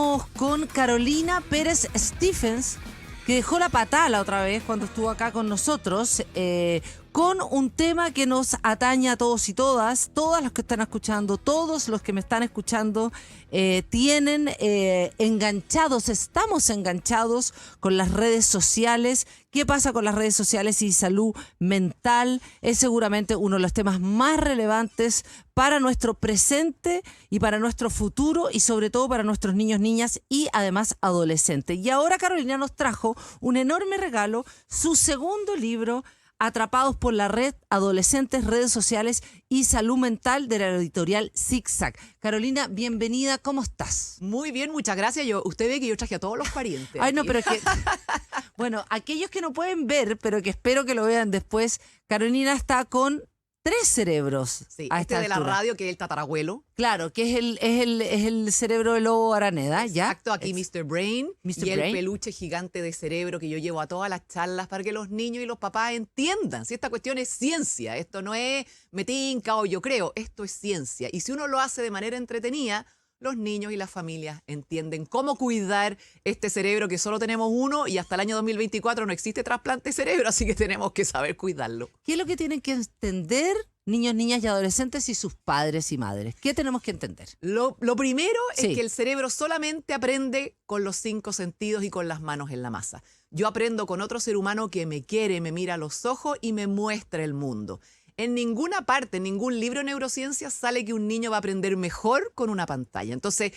Estamos con Carolina Pérez Stephens, que dejó la patada la otra vez cuando estuvo acá con nosotros, con un tema que nos atañe a todos y todas los que están escuchando, todos los que me están escuchando, tienen enganchados, estamos enganchados con las redes sociales. ¿Qué pasa con las redes sociales y salud mental? Es seguramente uno de los temas más relevantes para nuestro presente y para nuestro futuro y sobre todo para nuestros niños, niñas y además adolescentes. Y ahora Carolina nos trajo un enorme regalo, su segundo libro, Atrapados por la red, adolescentes, redes sociales y salud mental, de la editorial Zigzag. Carolina, bienvenida, ¿cómo estás? Muy bien, muchas gracias. Usted ve que yo traje a todos los parientes. Ay, no, aquí. pero es que... Bueno, aquellos que no pueden ver, pero que espero que lo vean después, Carolina está con 3 cerebros. Sí, a este esta de la altura. radio, que es el tatarabuelo. Claro, que es el cerebro de lobo Araneda, ¿ya? Exacto, aquí Mr. Brain. Mr. Y Brain. el peluche gigante de cerebro que yo llevo a todas las charlas para que los niños y los papás entiendan. Si esta cuestión es ciencia, esto no es me tinca o yo creo, esto es ciencia. Y si uno lo hace de manera entretenida, los niños y las familias entienden cómo cuidar este cerebro, que solo tenemos uno y hasta el año 2024 no existe trasplante de cerebro, así que tenemos que saber cuidarlo. ¿Qué es lo que tienen que entender niños, niñas y adolescentes y sus padres y madres? ¿Qué tenemos que entender? Lo primero Sí. es que el cerebro solamente aprende con los 5 sentidos y con las manos en la masa. Yo aprendo con otro ser humano que me quiere, me mira a los ojos y me muestra el mundo. En ninguna parte, en ningún libro de neurociencia sale que un niño va a aprender mejor con una pantalla. Entonces,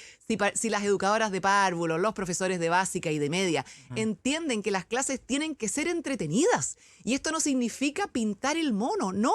si las educadoras de párvulo, los profesores de básica y de media entienden que las clases tienen que ser entretenidas, y esto no significa pintar el mono, no,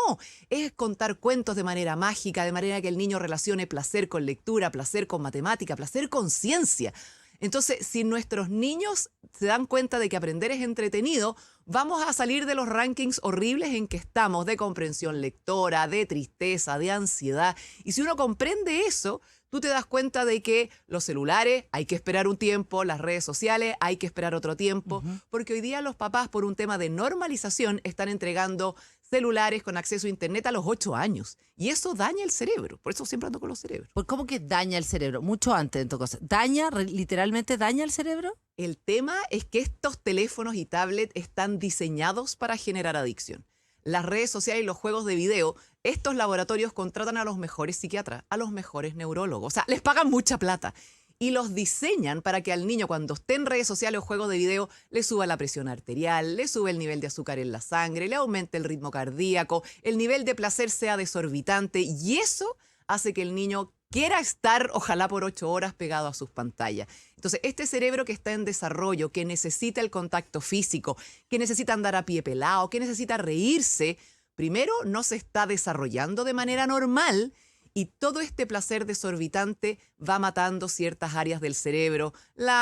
es contar cuentos de manera mágica, de manera que el niño relacione placer con lectura, placer con matemática, placer con ciencia. Entonces, si nuestros niños se dan cuenta de que aprender es entretenido, vamos a salir de los rankings horribles en que estamos, de comprensión lectora, de tristeza, de ansiedad. Y si uno comprende eso, tú te das cuenta de que los celulares hay que esperar un tiempo, las redes sociales hay que esperar otro tiempo, porque hoy día los papás, por un tema de normalización, están entregando celulares con acceso a internet a los 8 años. Y eso daña el cerebro. Por eso siempre ando con los cerebros. Pues, ¿cómo que daña el cerebro? Mucho antes de tu cosa. ¿Daña, literalmente daña el cerebro? El tema es que estos teléfonos y tablets están diseñados para generar adicción. Las redes sociales y los juegos de video, estos laboratorios contratan a los mejores psiquiatras, a los mejores neurólogos. O sea, les pagan mucha plata. Y los diseñan para que al niño, cuando esté en redes sociales o juegos de video, le suba la presión arterial, le sube el nivel de azúcar en la sangre, le aumente el ritmo cardíaco, el nivel de placer sea desorbitante. Y eso hace que el niño quiera estar, ojalá por 8 horas, pegado a sus pantallas. Entonces, este cerebro que está en desarrollo, que necesita el contacto físico, que necesita andar a pie pelado, que necesita reírse, primero no se está desarrollando de manera normal. Y todo este placer desorbitante va matando ciertas áreas del cerebro,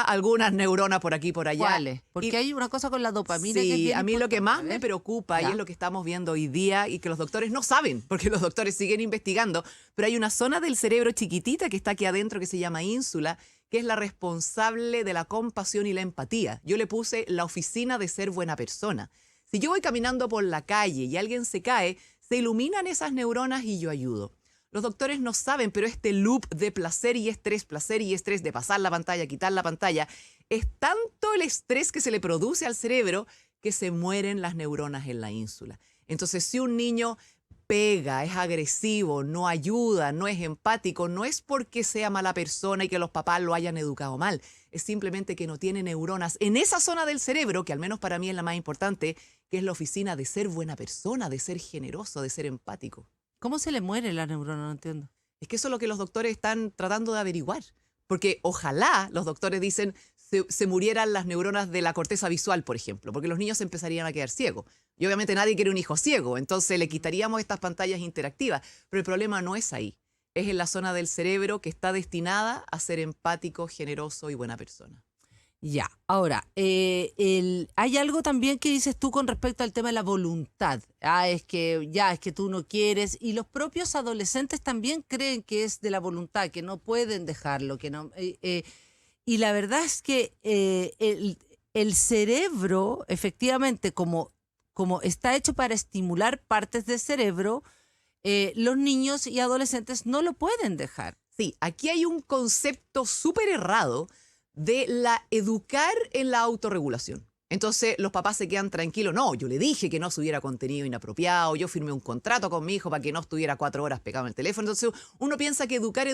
algunas neuronas por aquí y por allá. ¿Cuáles? Porque hay una cosa con la dopamina que es Sí, bien a mí lo que más importante. me preocupa, y Ya. es lo que estamos viendo hoy día y que los doctores no saben, porque los doctores siguen investigando, pero hay una zona del cerebro chiquitita que está aquí adentro que se llama ínsula, que es la responsable de la compasión y la empatía. Yo le puse la oficina de ser buena persona. Si yo voy caminando por la calle y alguien se cae, se iluminan esas neuronas y yo ayudo. Los doctores no saben, pero este loop de placer y estrés, de pasar la pantalla, quitar la pantalla, es tanto el estrés que se le produce al cerebro que se mueren las neuronas en la ínsula. Entonces, si un niño pega, es agresivo, no ayuda, no es empático, no es porque sea mala persona y que los papás lo hayan educado mal, es simplemente que no tiene neuronas en esa zona del cerebro, que al menos para mí es la más importante, que es la oficina de ser buena persona, de ser generoso, de ser empático. ¿Cómo se le muere la neurona? No entiendo. Es que eso es lo que los doctores están tratando de averiguar. Porque ojalá, los doctores dicen, se murieran las neuronas de la corteza visual, por ejemplo, porque los niños empezarían a quedar ciegos. Y obviamente nadie quiere un hijo ciego, entonces le quitaríamos estas pantallas interactivas. Pero el problema no es ahí. Es en la zona del cerebro que está destinada a ser empático, generoso y buena persona. Ya, ahora, hay algo también que dices tú con respecto al tema de la voluntad. Es que tú no quieres, y los propios adolescentes también creen que es de la voluntad, que no pueden dejarlo, que no. Y la verdad es que el cerebro, efectivamente, como está hecho para estimular partes del cerebro, los niños y adolescentes no lo pueden dejar. Sí, aquí hay un concepto súper errado de la educar en la autorregulación. Entonces los papás se quedan tranquilos. No, yo le dije que no subiera contenido inapropiado, yo firmé un contrato con mi hijo para que no estuviera 4 horas pegado en el teléfono. Entonces uno piensa que educar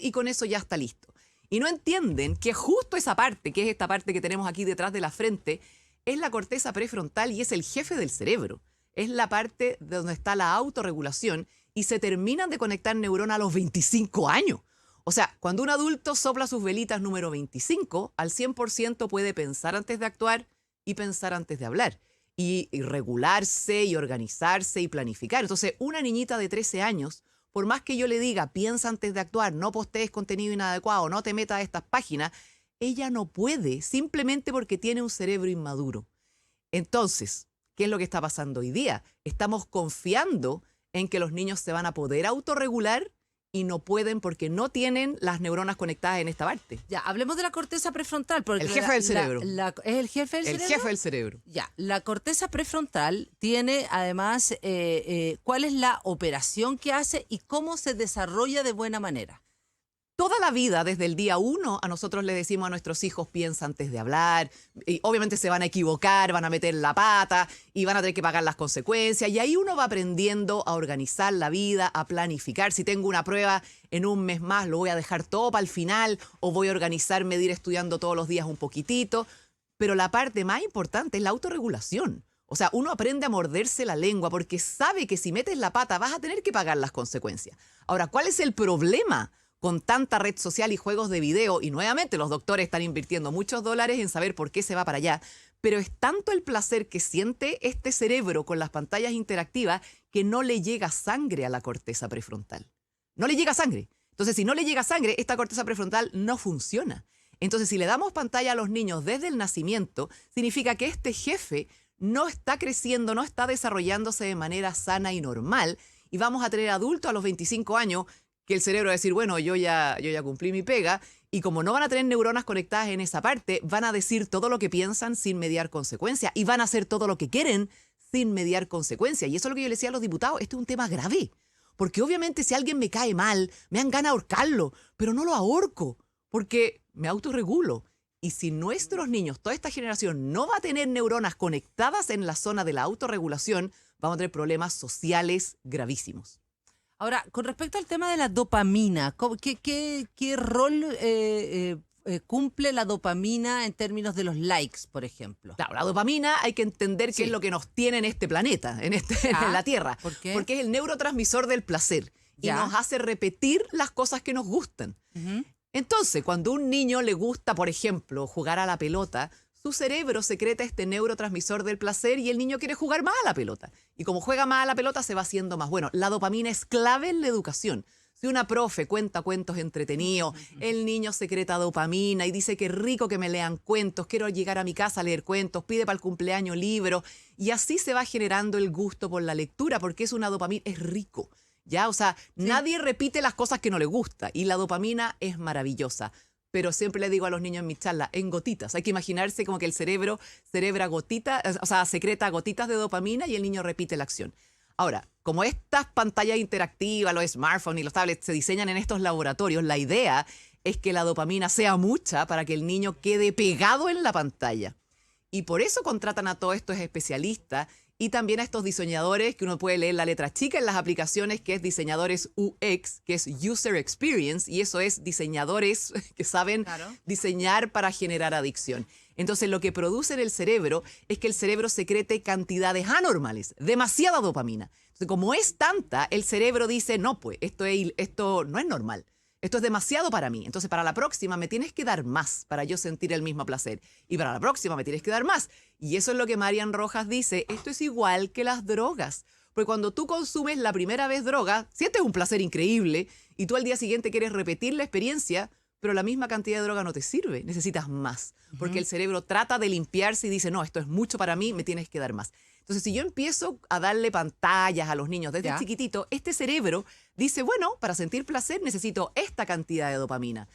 y con eso ya está listo. Y no entienden que justo esa parte, que es esta parte que tenemos aquí detrás de la frente, es la corteza prefrontal y es el jefe del cerebro. Es la parte de donde está la autorregulación y se terminan de conectar neuronas a los 25 años. O sea, cuando un adulto sopla sus velitas número 25, al 100% puede pensar antes de actuar y pensar antes de hablar. Y regularse y organizarse y planificar. Entonces, una niñita de 13 años, por más que yo le diga, piensa antes de actuar, no postees contenido inadecuado, no te metas a estas páginas, ella no puede simplemente porque tiene un cerebro inmaduro. Entonces, ¿qué es lo que está pasando hoy día? Estamos confiando en que los niños se van a poder autorregular y no pueden porque no tienen las neuronas conectadas en esta parte. Ya, hablemos de la corteza prefrontal. Porque el jefe del cerebro. ¿Es el jefe del cerebro? El jefe del cerebro. Ya, la corteza prefrontal tiene además cuál es la operación que hace y cómo se desarrolla de buena manera. Toda la vida, desde el día 1, a nosotros le decimos a nuestros hijos, piensa antes de hablar, y obviamente se van a equivocar, van a meter la pata y van a tener que pagar las consecuencias. Y ahí uno va aprendiendo a organizar la vida, a planificar. Si tengo una prueba en un mes más, lo voy a dejar todo para el final, o voy a organizarme de ir estudiando todos los días un poquitito. Pero la parte más importante es la autorregulación. O sea, uno aprende a morderse la lengua porque sabe que si metes la pata vas a tener que pagar las consecuencias. Ahora, ¿cuál es el problema con tanta red social y juegos de video? Y nuevamente los doctores están invirtiendo muchos dólares en saber por qué se va para allá, pero es tanto el placer que siente este cerebro con las pantallas interactivas que no le llega sangre a la corteza prefrontal. No le llega sangre. Entonces, si no le llega sangre, esta corteza prefrontal no funciona. Entonces, si le damos pantalla a los niños desde el nacimiento, significa que este jefe no está creciendo, no está desarrollándose de manera sana y normal, y vamos a tener adultos a los 25 años que el cerebro va a decir, bueno, yo ya cumplí mi pega, y como no van a tener neuronas conectadas en esa parte, van a decir todo lo que piensan sin mediar consecuencias, y van a hacer todo lo que quieren sin mediar consecuencias. Y eso es lo que yo le decía a los diputados, este es un tema grave, porque obviamente si alguien me cae mal, me dan ganas de ahorcarlo, pero no lo ahorco, porque me autorregulo. Y si nuestros niños, toda esta generación, no va a tener neuronas conectadas en la zona de la autorregulación, vamos a tener problemas sociales gravísimos. Ahora, con respecto al tema de la dopamina, ¿qué rol cumple la dopamina en términos de los likes, por ejemplo? Claro, la dopamina hay que entender qué es lo que nos tiene en este planeta, en la Tierra. ¿Por qué? Porque es el neurotransmisor del placer y nos hace repetir las cosas que nos gustan. Entonces, cuando a un niño le gusta, por ejemplo, jugar a la pelota, su cerebro secreta este neurotransmisor del placer y el niño quiere jugar más a la pelota. Y como juega más a la pelota, se va haciendo más bueno. La dopamina es clave en la educación. Si una profe cuenta cuentos entretenidos, el niño secreta dopamina y dice que rico que me lean cuentos, quiero llegar a mi casa a leer cuentos, pide para el cumpleaños libros. Y así se va generando el gusto por la lectura, porque es una dopamina, es rico. ¿Ya? O sea, nadie repite las cosas que no le gusta y la dopamina es maravillosa. Pero siempre le digo a los niños en mis charlas, en gotitas. Hay que imaginarse como que el cerebro secreta gotitas de dopamina y el niño repite la acción. Ahora, como estas pantallas interactivas, los smartphones y los tablets se diseñan en estos laboratorios, la idea es que la dopamina sea mucha para que el niño quede pegado en la pantalla. Y por eso contratan a todos estos especialistas y también a estos diseñadores que uno puede leer la letra chica en las aplicaciones, que es diseñadores UX, que es User Experience, y eso es diseñadores que saben diseñar para generar adicción. Entonces, lo que produce en el cerebro es que el cerebro secrete cantidades anormales, demasiada dopamina. Entonces, como es tanta, el cerebro dice, no, pues, esto no es normal. Esto es demasiado para mí. Entonces, para la próxima me tienes que dar más para yo sentir el mismo placer. Y para la próxima me tienes que dar más. Y eso es lo que Marian Rojas dice. Esto es igual que las drogas. Porque cuando tú consumes la primera vez droga, sientes un placer increíble y tú al día siguiente quieres repetir la experiencia, pero la misma cantidad de droga no te sirve. Necesitas más. Porque el cerebro trata de limpiarse y dice, no, esto es mucho para mí, me tienes que dar más. Entonces, si yo empiezo a darle pantallas a los niños desde chiquitito, este cerebro dice, bueno, para sentir placer necesito esta cantidad de dopamina.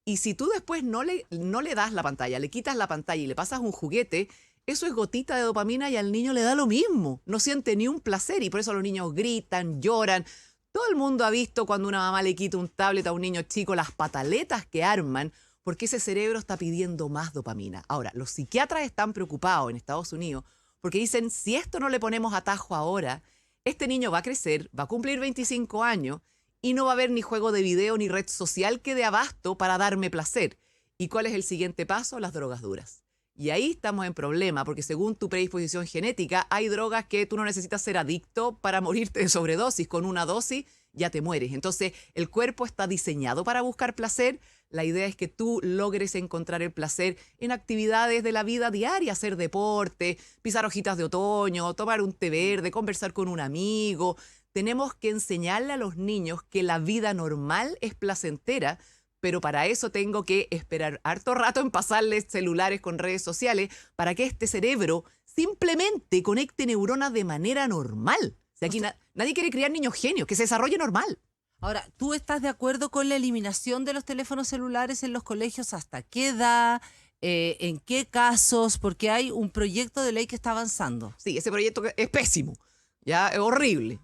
Y si tú después no le das la pantalla, le quitas la pantalla y le pasas un juguete, eso es gotita de dopamina y al niño le da lo mismo. No siente ni un placer y por eso los niños gritan, lloran. Todo el mundo ha visto cuando una mamá le quita un tablet a un niño chico las pataletas que arman porque ese cerebro está pidiendo más dopamina. Ahora, los psiquiatras están preocupados en Estados Unidos porque dicen, si esto no le ponemos atajo ahora, este niño va a crecer, va a cumplir 25 años y no va a haber ni juego de video ni red social que dé abasto para darme placer. ¿Y cuál es el siguiente paso? Las drogas duras. Y ahí estamos en problema, porque según tu predisposición genética, hay drogas que tú no necesitas ser adicto para morirte de sobredosis. Con una dosis ya te mueres. Entonces, el cuerpo está diseñado para buscar placer. La idea es que tú logres encontrar el placer en actividades de la vida diaria, hacer deporte, pisar hojitas de otoño, tomar un té verde, conversar con un amigo. Tenemos que enseñarle a los niños que la vida normal es placentera, pero para eso tengo que esperar harto rato en pasarles celulares con redes sociales para que este cerebro simplemente conecte neuronas de manera normal. O sea, aquí nadie quiere criar niños genios, que se desarrolle normal. Ahora, ¿tú estás de acuerdo con la eliminación de los teléfonos celulares en los colegios? ¿Hasta qué edad? ¿En qué casos? Porque hay un proyecto de ley que está avanzando. Sí, ese proyecto es pésimo, ya es horrible.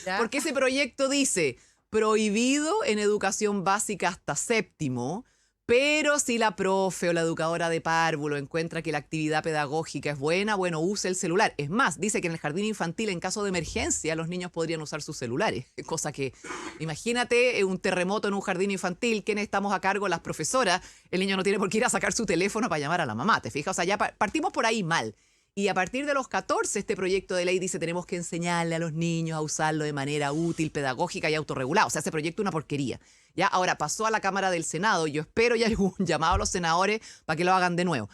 ¿Ya? Porque ese proyecto dice prohibido en educación básica hasta séptimo, pero si la profe o la educadora de párvulo encuentra que la actividad pedagógica es buena, bueno, use el celular. Es más, dice que en el jardín infantil, en caso de emergencia, los niños podrían usar sus celulares. Cosa que, imagínate un terremoto en un jardín infantil, ¿quiénes estamos a cargo? Las profesoras. El niño no tiene por qué ir a sacar su teléfono para llamar a la mamá, ¿te fijas? O sea, ya partimos por ahí mal. Y a partir de los 14, este proyecto de ley dice tenemos que enseñarle a los niños a usarlo de manera útil, pedagógica y autorregulada. O sea, ese proyecto es una porquería. Ya, ahora pasó a la Cámara del Senado. Yo espero ya algún llamado a los senadores para que lo hagan de nuevo.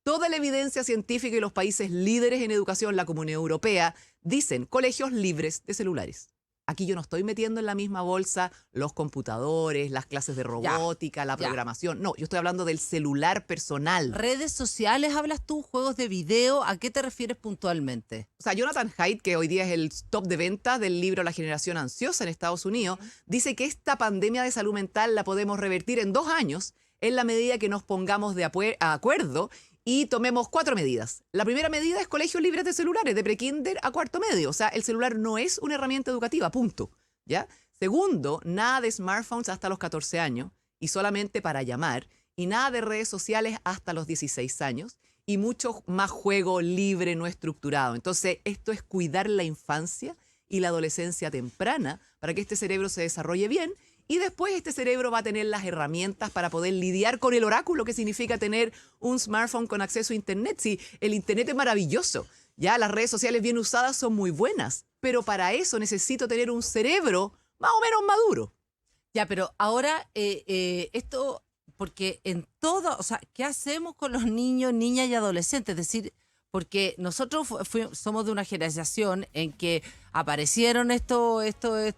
Toda la evidencia científica y los países líderes en educación, la Comunidad Europea, dicen colegios libres de celulares. Aquí yo no estoy metiendo en la misma bolsa los computadores, las clases de robótica, la programación. No, yo estoy hablando del celular personal. ¿Redes sociales hablas tú? ¿Juegos de video? ¿A qué te refieres puntualmente? O sea, Jonathan Haidt, que hoy día es el top de ventas del libro La generación ansiosa en Estados Unidos, dice que esta pandemia de salud mental la podemos revertir en 2 años en la medida que nos pongamos de acuerdo y tomemos 4 medidas. La primera medida es colegios libres de celulares, de prekinder a cuarto medio. O sea, el celular no es una herramienta educativa, punto. ¿Ya? Segundo, nada de smartphones hasta los 14 años y solamente para llamar. Y nada de redes sociales hasta los 16 años. Y mucho más juego libre no estructurado. Entonces, esto es cuidar la infancia y la adolescencia temprana para que este cerebro se desarrolle bien. Y después este cerebro va a tener las herramientas para poder lidiar con el oráculo que significa tener un smartphone con acceso a Internet. Sí, el Internet es maravilloso. Ya las redes sociales bien usadas son muy buenas. Pero para eso necesito tener un cerebro más o menos maduro. Ya, pero ahora esto, porque en todo, o sea, ¿qué hacemos con los niños, niñas y adolescentes? Es decir, porque nosotros somos de una generación en que aparecieron estos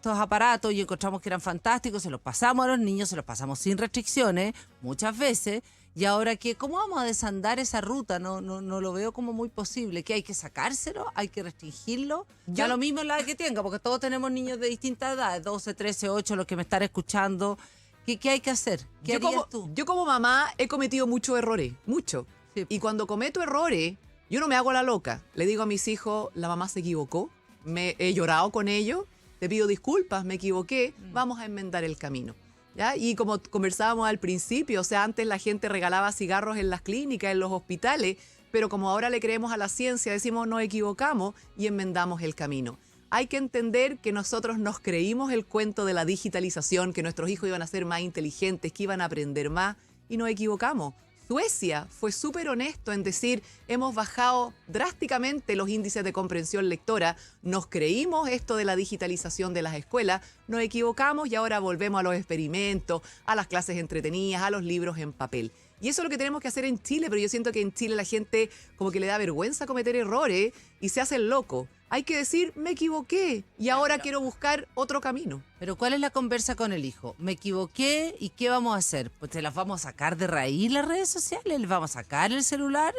aparatos y encontramos que eran fantásticos, se los pasamos a los niños, se los pasamos sin restricciones muchas veces, y ahora que, ¿cómo vamos a desandar esa ruta? No lo veo como muy posible. ¿Que hay que sacárselo? ¿Hay que restringirlo? Ya lo mismo la edad que tenga, porque todos tenemos niños de distintas edades, 12, 13, 8, los que me están escuchando. ¿Qué hay que hacer? ¿Qué harías tú? Yo como mamá he cometido muchos errores, mucho. Sí. Y cuando cometo errores, yo no me hago la loca. Le digo a mis hijos, la mamá se equivocó, me he llorado con ellos, te pido disculpas, me equivoqué, vamos a enmendar el camino. ¿Ya? Y como conversábamos al principio, o sea, antes la gente regalaba cigarros en las clínicas, en los hospitales, pero como ahora le creemos a la ciencia, decimos nos equivocamos y enmendamos el camino. Hay que entender que nosotros nos creímos el cuento de la digitalización, que nuestros hijos iban a ser más inteligentes, que iban a aprender más, y nos equivocamos. Suecia fue súper honesto en decir, hemos bajado drásticamente los índices de comprensión lectora, nos creímos esto de la digitalización de las escuelas, nos equivocamos y ahora volvemos a los experimentos, a las clases entretenidas, a los libros en papel. Y eso es lo que tenemos que hacer en Chile, pero yo siento que en Chile la gente como que le da vergüenza cometer errores y se hace el loco. Hay que decir, me equivoqué y ahora quiero buscar otro camino. Pero ¿cuál es la conversa con el hijo? Me equivoqué y ¿qué vamos a hacer? Pues te las vamos a sacar de raíz las redes sociales, les vamos a sacar el celular,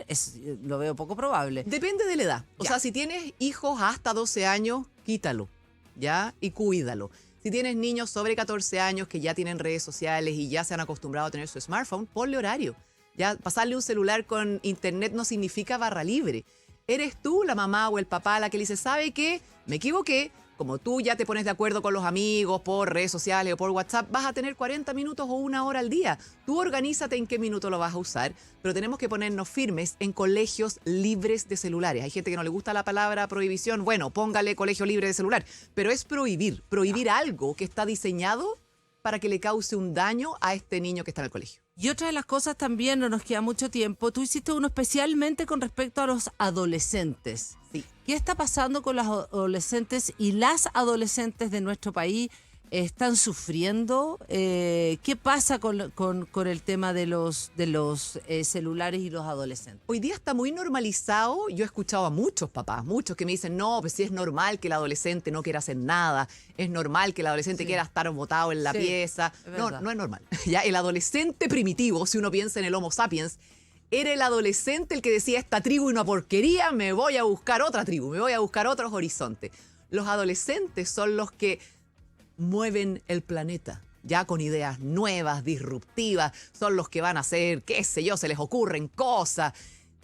lo veo poco probable. Depende de la edad. O sea, si tienes hijos hasta 12 años, quítalo, ¿ya? Y cuídalo. Si tienes niños sobre 14 años que ya tienen redes sociales y ya se han acostumbrado a tener su smartphone, ponle horario. Ya pasarle un celular con internet no significa barra libre. Eres tú, la mamá o el papá, la que le dice, ¿sabe qué? Me equivoqué, como tú ya te pones de acuerdo con los amigos por redes sociales o por WhatsApp, vas a tener 40 minutos o 1 hora al día. Tú organízate en qué minuto lo vas a usar, pero tenemos que ponernos firmes en colegios libres de celulares. Hay gente que no le gusta la palabra prohibición. Bueno, póngale colegio libre de celular, pero es prohibir algo que está diseñado para que le cause un daño a este niño que está en el colegio. Y otra de las cosas también, no nos queda mucho tiempo, tú hiciste uno especialmente con respecto a los adolescentes. Sí. ¿Qué está pasando con los adolescentes y las adolescentes de nuestro país? ¿Están sufriendo? ¿Qué pasa con el tema de los celulares y los adolescentes? Hoy día está muy normalizado. Yo he escuchado a muchos papás, muchos que me dicen, no, pues sí es normal que el adolescente no quiera hacer nada, es normal que el adolescente quiera estar botado en la pieza. No, no es normal. Ya el adolescente primitivo, si uno piensa en el Homo sapiens, era el adolescente el que decía, esta tribu es una porquería, me voy a buscar otra tribu, me voy a buscar otros horizontes. Los adolescentes son los que mueven el planeta, ya con ideas nuevas, disruptivas, son los que van a hacer, qué sé yo, se les ocurren cosas.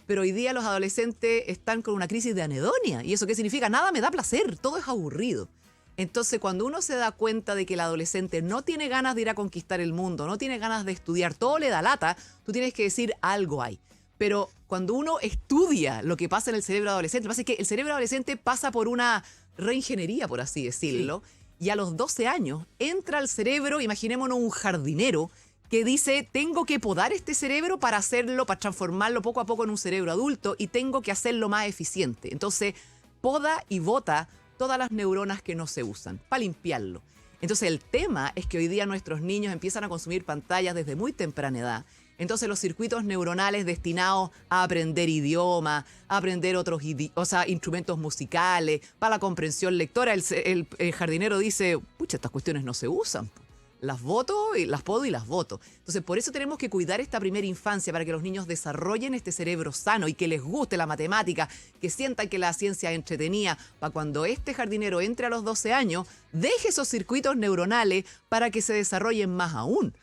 Pero hoy día los adolescentes están con una crisis de anedonia. ¿Y eso qué significa? Nada me da placer, todo es aburrido. Entonces, cuando uno se da cuenta de que el adolescente no tiene ganas de ir a conquistar el mundo, no tiene ganas de estudiar, todo le da lata, tú tienes que decir algo hay. Pero cuando uno estudia lo que pasa en el cerebro adolescente, lo que pasa es que el cerebro adolescente pasa por una reingeniería, por así decirlo, y a los 12 años entra al cerebro, imaginémonos un jardinero, que dice, tengo que podar este cerebro para hacerlo, para transformarlo poco a poco en un cerebro adulto y tengo que hacerlo más eficiente. Entonces, poda y bota todas las neuronas que no se usan, para limpiarlo. Entonces, el tema es que hoy día nuestros niños empiezan a consumir pantallas desde muy temprana edad. Entonces, los circuitos neuronales destinados a aprender idioma, a aprender otros instrumentos musicales, para la comprensión lectora, el jardinero dice, pucha, estas cuestiones no se usan. Las voto, las podo y las voto. Entonces, por eso tenemos que cuidar esta primera infancia para que los niños desarrollen este cerebro sano y que les guste la matemática, que sientan que la ciencia es entretenida, para cuando este jardinero entre a los 12 años, deje esos circuitos neuronales para que se desarrollen más aún.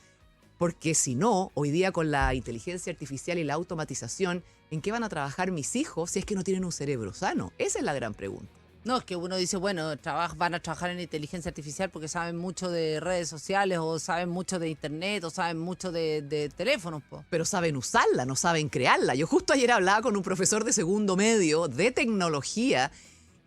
Porque si no, hoy día con la inteligencia artificial y la automatización, ¿en qué van a trabajar mis hijos si es que no tienen un cerebro sano? Esa es la gran pregunta. No, es que uno dice, bueno, van a trabajar en inteligencia artificial porque saben mucho de redes sociales o saben mucho de internet o saben mucho de teléfonos. Pero saben usarla, no saben crearla. Yo justo ayer hablaba con un profesor de segundo medio de tecnología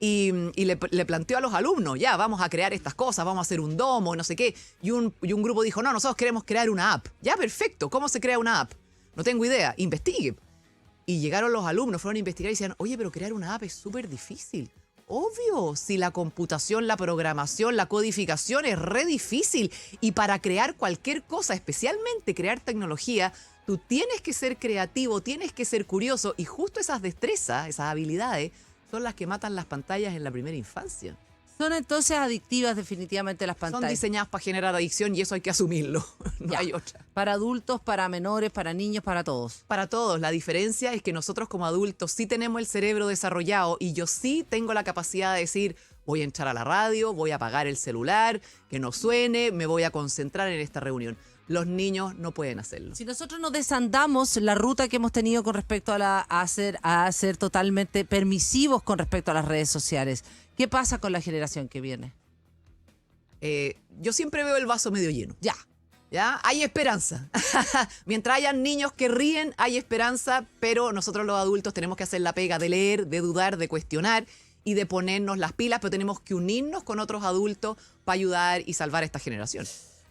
y le planteó a los alumnos, ya, vamos a crear estas cosas, vamos a hacer un domo, no sé qué. Y un grupo dijo, no, nosotros queremos crear una app. Ya, perfecto, ¿cómo se crea una app? No tengo idea, investigue. Y llegaron los alumnos, fueron a investigar y decían, oye, pero crear una app es súper difícil. Obvio, si la computación, la programación, la codificación es re difícil. Y para crear cualquier cosa, especialmente crear tecnología, tú tienes que ser creativo, tienes que ser curioso. Y justo esas destrezas, esas habilidades, son las que matan las pantallas en la primera infancia. Son entonces adictivas definitivamente las pantallas. Son diseñadas para generar adicción y eso hay que asumirlo. No hay otra. Para adultos, para menores, para niños, para todos. Para todos. La diferencia es que nosotros como adultos sí tenemos el cerebro desarrollado y yo sí tengo la capacidad de decir, voy a entrar a la radio, voy a apagar el celular, que no suene, me voy a concentrar en esta reunión. Los niños no pueden hacerlo. Si nosotros nos desandamos la ruta que hemos tenido con respecto a ser totalmente permisivos con respecto a las redes sociales, ¿qué pasa con la generación que viene? Yo siempre veo el vaso medio lleno. Ya, hay esperanza. Mientras hayan niños que ríen, hay esperanza, pero nosotros los adultos tenemos que hacer la pega de leer, de dudar, de cuestionar y de ponernos las pilas, pero tenemos que unirnos con otros adultos para ayudar y salvar a esta generación.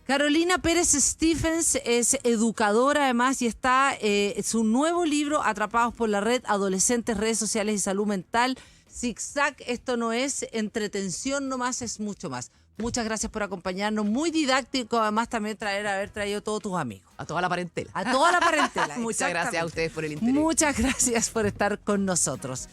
Carolina Pérez Stephens es educadora además y está su nuevo libro, Atrapados por la Red, Adolescentes, Redes Sociales y Salud Mental. Zigzag, esto no es entretención nomás, es mucho más. Muchas gracias por acompañarnos. Muy didáctico, además también haber traído a todos tus amigos. A toda la parentela. A toda la parentela. Muchas gracias a ustedes por el interés. Muchas gracias por estar con nosotros.